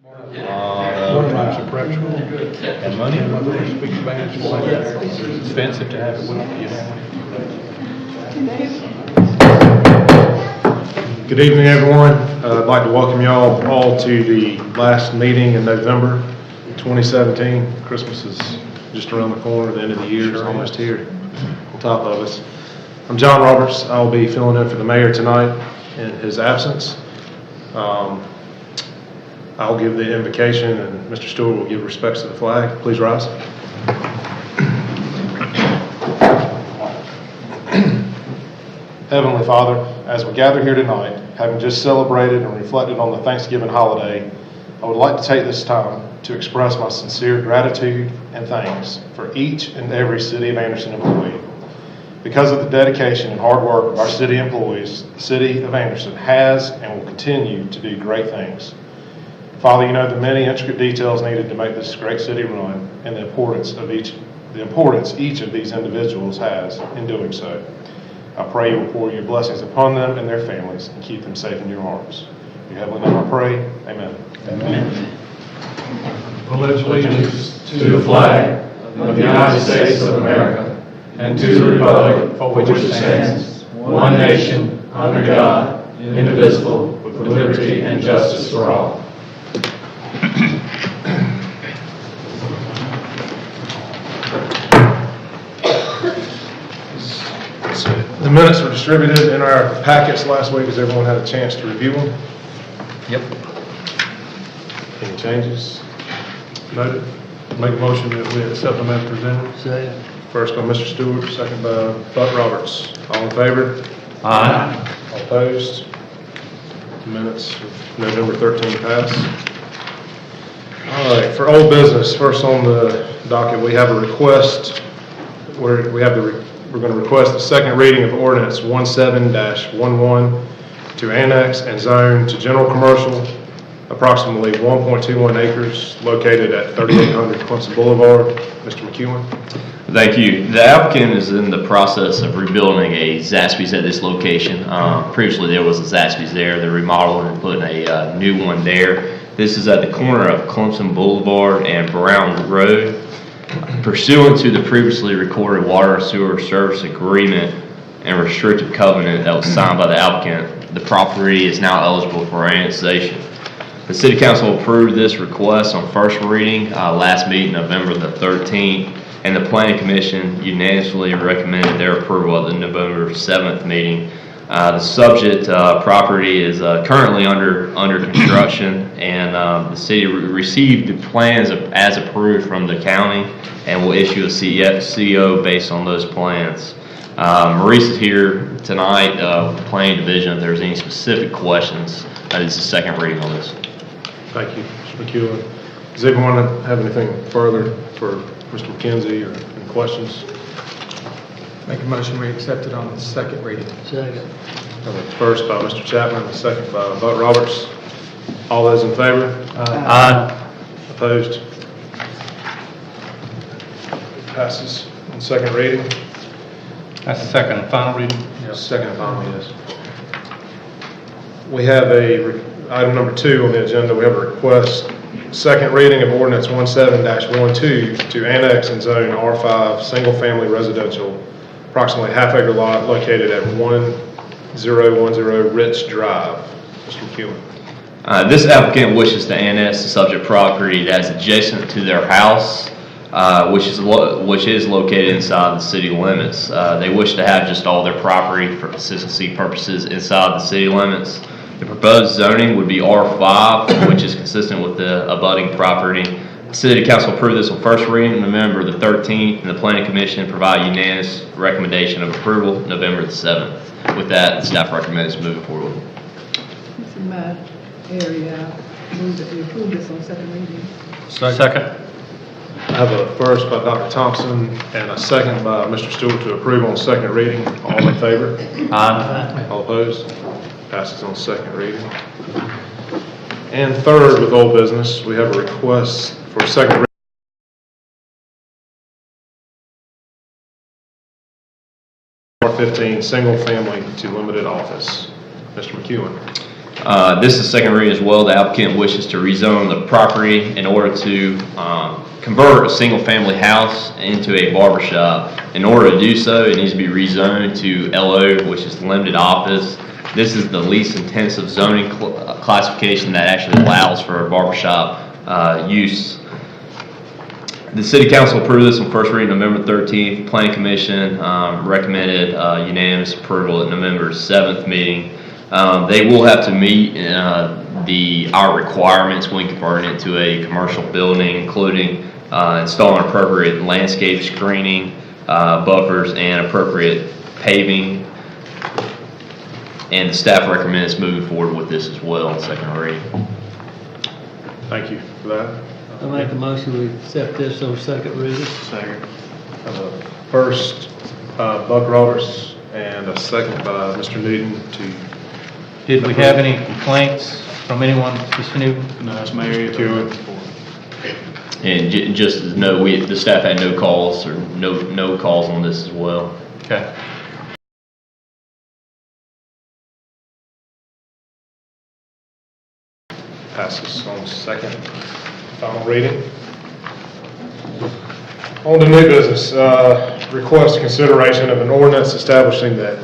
And money speaks Spanish. It's expensive to have it with you. Good evening, everyone. I'd like to welcome y'all all to the last meeting in November 2017. Christmas is just around the corner. The end of the year is almost here on top of us. I'm John Roberts. I'll be filling in for the mayor tonight in his absence. I'll give the invocation, and Mr. Stewart will give respects to the flag. Please rise. Heavenly Father, as we gather here tonight, having just celebrated and reflected on the Thanksgiving holiday, I would like to take this time to express my sincere gratitude and thanks for each and every City of Anderson employee. Because of the dedication and hard work of our city employees, the City of Anderson has and will continue to do great things. Father, you know the many intricate details needed to make this great city run and the importance each of these individuals has in doing so. I pray you will pour your blessings upon them and their families and keep them safe in your arms. In your heavenly name I pray, amen. Amen. Pledge allegiance to the flag of the United States of America and to the republic for which it stands, one nation, under God, indivisible, with liberty and justice for all. The minutes were distributed in our packets last week. Has everyone had a chance to review them? Yep. Any changes? Noted. Make a motion that we accept them as presented. Second. First by Mr. Stewart, second by Buck Roberts. All in favor? Aye. All opposed? Minutes of November 13 pass. All right, for old business, first on the docket, we have a request. We're going to request the second reading of Ordinance 17-11 to annex and zone to general commercial approximately 1.21 acres located at 3800 Clemson Boulevard. Mr. McEwen. Thank you. The applicant is in the process of rebuilding a Zaxby's at this location. Previously there was a Zaxby's there. They're remodeling and putting a new one there. This is at the corner of Clemson Boulevard and Concord Road. Pursuant to the previously recorded water and sewer service agreement and restrictive covenant that was signed by the applicant, the property is now eligible for annexation. The City Council approved this request on first reading last meeting, November the 13th, and the Planning Commission unanimously recommended their approval at the November 7th meeting. The subject property is currently under construction, and the city received the plans as approved from the county and will issue a CO based on those plans. Maurice is here tonight with the Planning Division if there's any specific questions. This is the second reading on this. Thank you, Mr. McEwen. Does anyone have anything further for Mr. McKenzie or any questions? Make a motion we accept it on the second reading. Second. First by Mr. Chapman, second by Buck Roberts. All those in favor? Aye. Opposed? Passes on second reading. That's the second and final reading. Yes. Second and final, yes. We have item number 2 on the agenda. We have a request, second reading of Ordinance 17-12 to annex and zone R5 single-family residential, approximately half-acre lot located at 1010 Rich Drive. Mr. McEwen. This applicant wishes to annex the subject property that is adjacent to their house, which is located inside the city limits. They wish to have just all their property for consistency purposes inside the city limits. The proposed zoning would be R5, which is consistent with the abutting property. The City Council approved this on first reading November the 13th, and the Planning Commission provided unanimous recommendation of approval November the 7th. With that, the staff recommends moving forward. This is my area. Move that we approve this on second reading. Second. I have a first by Dr. Thompson and a second by Mr. Stewart to approve on second reading. All in favor? Aye. All opposed? Passes on second reading. And third, with old business, we have a request for second reading R15 single family to limited office. Mr. McEwen. This is second reading as well. The applicant wishes to rezone the property in order to convert a single-family house into a barber shop. In order to do so, it needs to be rezoned to LO, which is limited office. This is the least intensive zoning classification that actually allows for a barbershop use. The City Council approved this on first reading November 13th. Planning Commission recommended unanimous approval at November 7th meeting. They will have to meet our requirements when converting it to a commercial building, including installing appropriate landscape screening, buffers, and appropriate paving. And the staff recommends moving forward with this as well on second reading. Thank you for that. I make a motion we accept this on second reading. Second. First, Buck Roberts, and a second by Mr. Newton to. Did we have any complaints from anyone, Mr. Newton? No, that's my area too. And just as note, the staff had no calls or no calls on this as well. Okay. Passes on second, final reading. On to new business, request consideration of an ordinance establishing that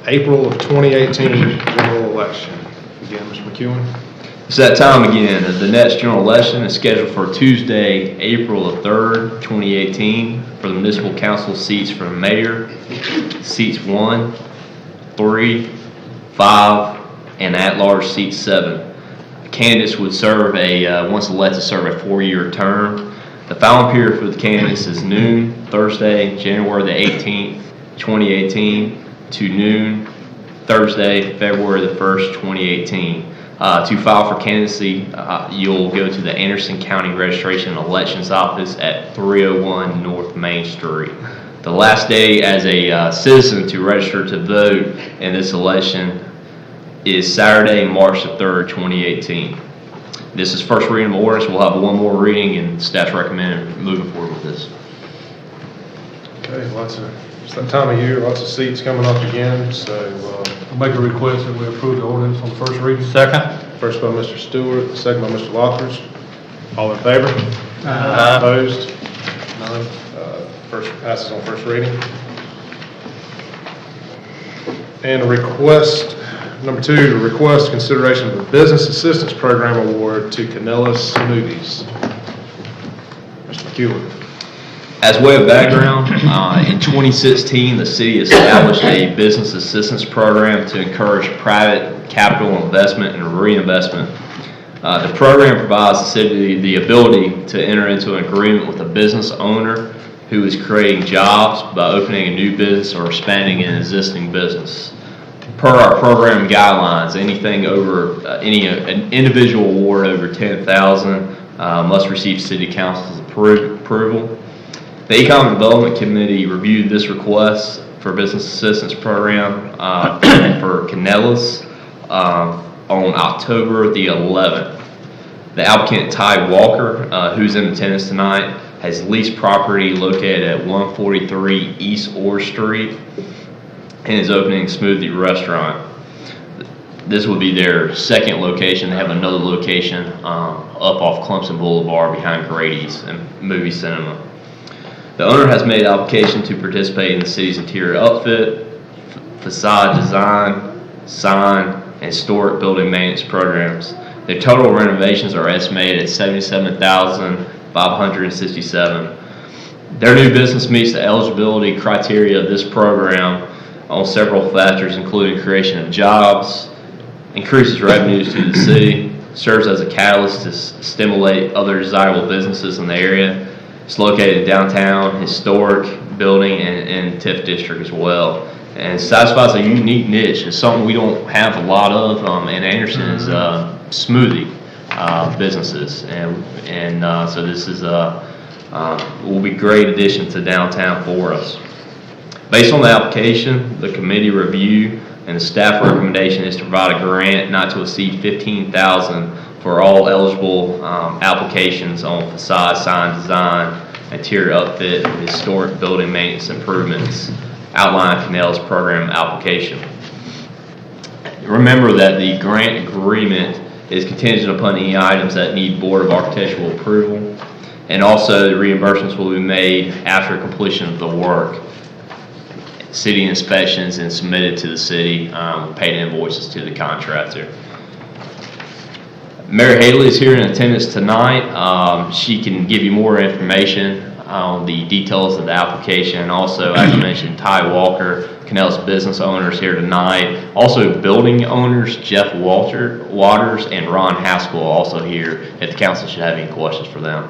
April of 2018 general election. Again, Mr. McEwen. It's that time again. The next general election is scheduled for Tuesday, April the 3rd, 2018, for the municipal council seats for mayor, seats 1, 3, 5, and at-large seat 7. Candidates would serve once elected, serve a 4-year term. The filing period for the candidates is noon, Thursday, January the 18th, 2018, to noon, Thursday, February the 1st, 2018. To file for candidacy, you'll go to the Anderson County Registration and Elections Office at 301 North Main Street. The last day as a citizen to register to vote in this election is Saturday, March the 3rd, 2018. This is first reading of ordinance. We'll have one more reading, and staff's recommending moving forward with this. Okay, it's that time of year, lots of seats coming up again, so I'll make a request that we approve the ordinance on first reading. Second. first by Mr. Stewart, second by Mr. Lockridge. All in favor? Opposed? None. First passes on first reading. And a request, number 2, to request consideration of a business assistance program award to Canela Smoothies. Mr. McEwen. As way of background, in 2016, the city established a business assistance program to encourage private capital investment and reinvestment. The program provides the city the ability to enter into an agreement with a business owner who is creating jobs by opening a new business or expanding an existing business. Per our program guidelines, anything over an individual award over $10,000 must receive city council's approval. The Economic Development Committee reviewed this request for business assistance program for Canela's on October the 11th. The applicant, Ty Walker, who's in attendance tonight, has leased property located at 143 East Orr Street and is opening a smoothie restaurant. This would be their second location. They have another location up off Clemson Boulevard behind Grady's and Movie Cinema. The owner has made application to participate in the city's interior upfit, facade design, sign, and historic building maintenance programs. Their total renovations are estimated at $77,567. Their new business meets the eligibility criteria of this program on several factors, including creation of jobs, increases revenues to the city, serves as a catalyst to stimulate other desirable businesses in the area. It's located in downtown, historic building, and TIF district as well. And satisfies a unique niche. It's something we don't have a lot of in Anderson is smoothie businesses. And so this is will be a great addition to downtown for us. Based on the application, the committee review and the staff recommendation is to provide a grant not to exceed $15,000 for all eligible applications on facade, sign design, interior upfit, and historic building maintenance improvements outlined in Canela's program application. remember that the grant agreement is contingent upon any items that need Board of Architectural approval. And also the reimbursements will be made after completion of the work. City inspections and submitted to the city, paid invoices to the contractor. Mary Haley is here in attendance tonight. She can give you more information on the details of the application. And also, as you mentioned, Ty Walker, Canela's business owners here tonight. Also, building owners, Jeff Waters and Ron Haskell also here if the council should have any questions for them.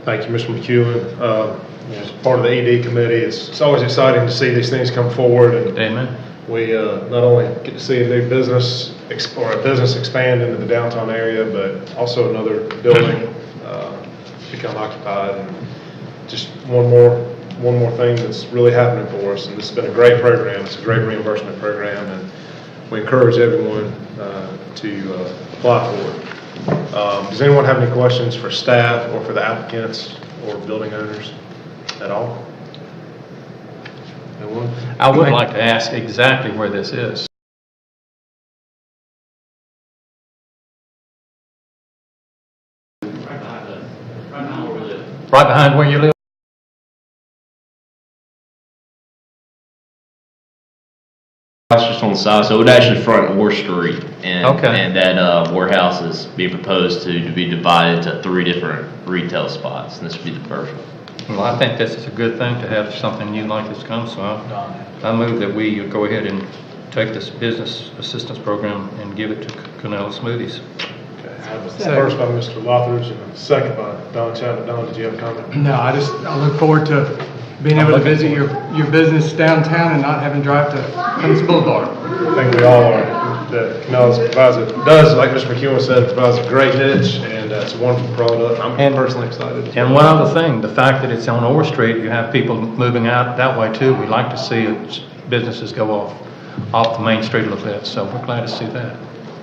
Thank you, Mr. McEwen. As part of the ED committee, it's always exciting to see these things come forward. And Amen. we not only get to see a new business or a business expand into the downtown area, but also another building become occupied. And just one more thing that's really happening for us. And this has been a great program. It's a great reimbursement program, and we encourage everyone to apply for it. Does anyone have any questions for staff or for the applicants or building owners at all? No one? I would like to ask exactly where this is. Right behind where you live? That's just on the side, so it would actually front Orr Street. And, Okay. and that warehouse is being proposed to be divided into 3 different retail spots, and this would be the first one. Well, I think this is a good thing to have something new like this come, so I move that we go ahead and take this business assistance program and give it to Canela Smoothies. Okay, I have a first by Mr. Lothridge and a second by Don Chapman. Don, did you have a comment? No, I look forward to being able to visit your business downtown and not having to drive to Clemson Boulevard. I think we all are. That Canela's does, like Mr. McEwen said, provides a great niche, and it's a wonderful product. I'm personally excited. And one other thing, the fact that it's on Orr Street, you have people moving out that way too. We like to see businesses go off the main street a little bit, so we're glad to see that.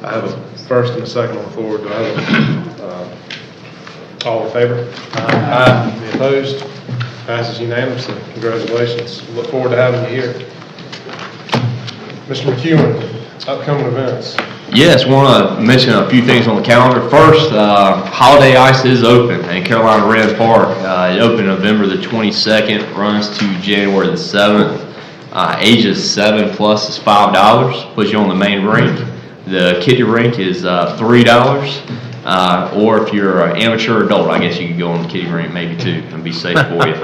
I have a first and a second on the floor. Do I have all in favor? Aye. Any opposed? Passes unanimously. Congratulations. Look forward to having you here. Mr. McEwen, upcoming events. Yes, want to mention a few things on the calendar. First, Holiday Ice is open in Carolina Red Park. It opened November the 22nd, runs to January the 7th. Ages 7 plus is $5, puts you on the main rink. The kiddie rink is $3. Or if you're an amateur adult, I guess you could go on the kiddie rink maybe too and be safe for you.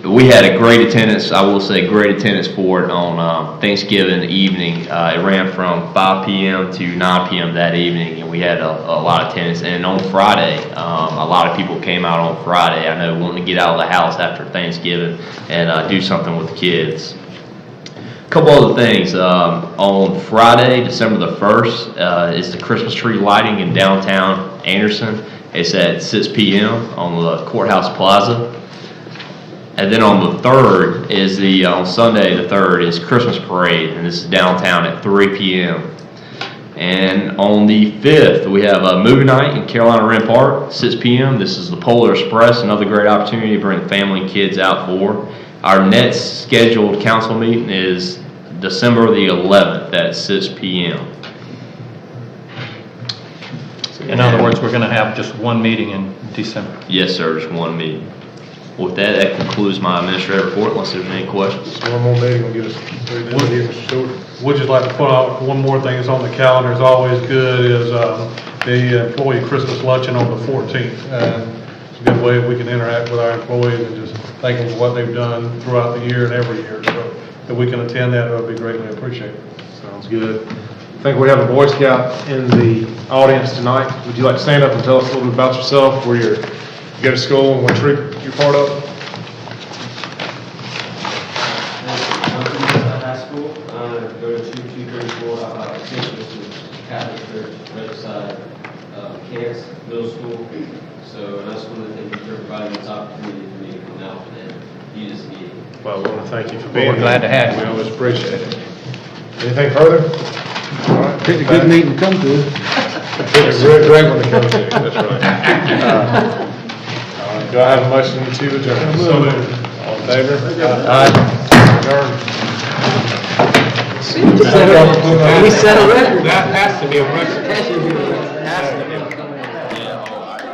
We had a great attendance, I will say great attendance for it on Thanksgiving evening. It ran from 5 p.m. to 9 p.m. that evening, and we had a lot of attendance. And on Friday, a lot of people came out on Friday, I know, wanting to get out of the house after Thanksgiving and do something with the kids. A couple other things. On Friday, December the 1st, is the Christmas tree lighting in downtown Anderson. It's at 6 p.m. on the Courthouse Plaza. And then on the 3rd is on Sunday the 3rd is Christmas Parade, and this is downtown at 3 p.m. And on the 5th, we have a movie night in Carolina Red Park, 6 p.m. This is the Polar Express, another great opportunity to bring family and kids out for. Our next scheduled council meeting is December the 11th at 6 p.m. In other words, we're going to have just one meeting in December. Yes, sir, just one meeting. With that concludes my administrative report, unless there's any questions. Just one more meeting will get us through this. Mr. Stewart. Would just like to put out one more thing that's on the calendar is always good is the employee Christmas luncheon on the 14th. It's a good way we can interact with our employees and just thank them for what they've done throughout the year and every year. So if we can attend that, it would be greatly appreciated. Sounds good. I think we have a Boy Scout in the audience tonight. Would you like to stand up and tell us a little bit about yourself, where you go to school and what troop you're part of? High school, go to 2234 Catholic Church, right beside Cairns Middle School. So I just want to thank you for providing this opportunity for me to come out and be this meeting. Well, I want to thank you for being We're glad to have you. We always appreciate it. Anything further? All right. Pretty good meeting to come to. It's a real great one to come to, that's right. Do I have a motion to adjourn? So moved. All in favor? Aye. Adjourned. We set a record. That has to be a record. Has to be a record. Has to be. Yeah, all right.